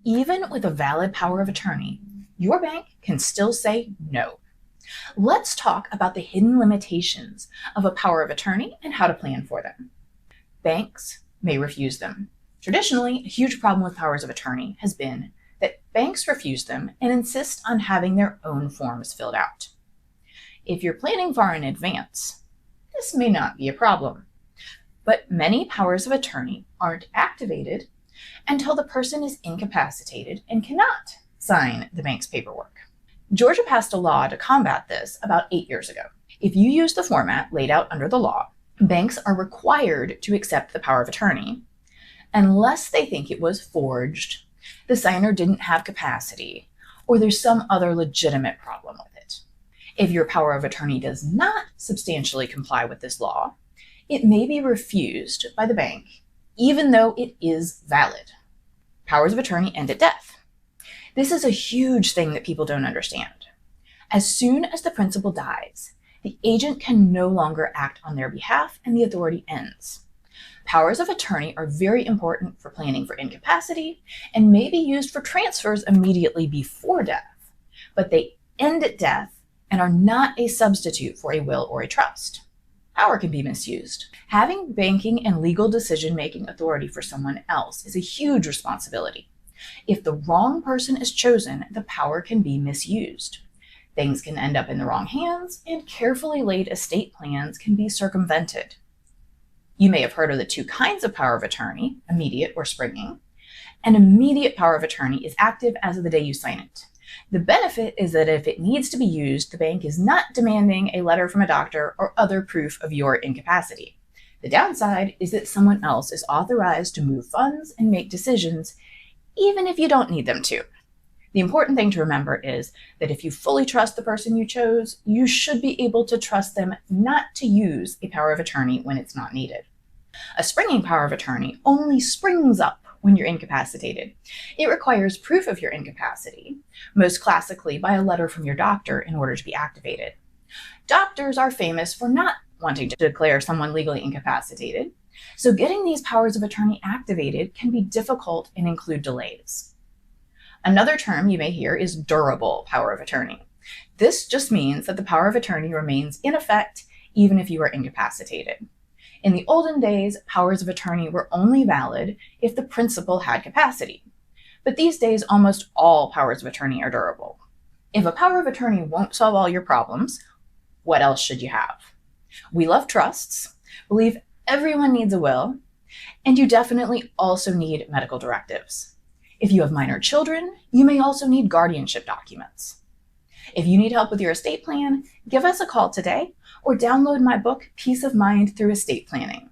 Even with a valid power of attorney, your bank can still say no. Let's talk about the hidden limitations of a power of attorney and how to plan for them. Banks may refuse them. Traditionally, a huge problem with powers of attorney has been that banks refuse them and insist on having their own forms filled out. If you're planning far in advance, this may not be a problem. But many powers of attorney aren't activated until the person is incapacitated and cannot sign the bank's paperwork. Georgia passed a law to combat this about 8 years ago. If you use the format laid out under the law, banks are required to accept the power of attorney unless they think it was forged, the signer didn't have capacity, or there's some other legitimate problem with it. If your power of attorney does not substantially comply with this law, it may be refused by the bank, even though it is valid. Powers of attorney end at death. This is a huge thing that people don't understand. As soon as the principal dies, the agent can no longer act on their behalf and the authority ends. Powers of attorney are very important for planning for incapacity and may be used for transfers immediately before death, but they end at death and are not a substitute for a will or a trust. Power can be misused. Having banking and legal decision-making authority for someone else is a huge responsibility. If the wrong person is chosen, the power can be misused. Things can end up in the wrong hands, and carefully laid estate plans can be circumvented. You may have heard of the two kinds of power of attorney, immediate or springing. An immediate power of attorney is active as of the day you sign it. The benefit is that if it needs to be used, the bank is not demanding a letter from a doctor or other proof of your incapacity. The downside is that someone else is authorized to move funds and make decisions, even if you don't need them to. The important thing to remember is that if you fully trust the person you chose, you should be able to trust them not to use a power of attorney when it's not needed. A springing power of attorney only springs up when you're incapacitated. It requires proof of your incapacity, most classically by a letter from your doctor in order to be activated. Doctors are famous for not wanting to declare someone legally incapacitated, so getting these powers of attorney activated can be difficult and include delays. Another term you may hear is durable power of attorney. This just means that the power of attorney remains in effect even if you are incapacitated. In the olden days, powers of attorney were only valid if the principal had capacity. But these days, almost all powers of attorney are durable. If a power of attorney won't solve all your problems, what else should you have? We love trusts, believe everyone needs a will, and you definitely also need medical directives. If you have minor children, you may also need guardianship documents. If you need help with your estate plan, give us a call today or download my book, Peace of Mind Through Estate Planning.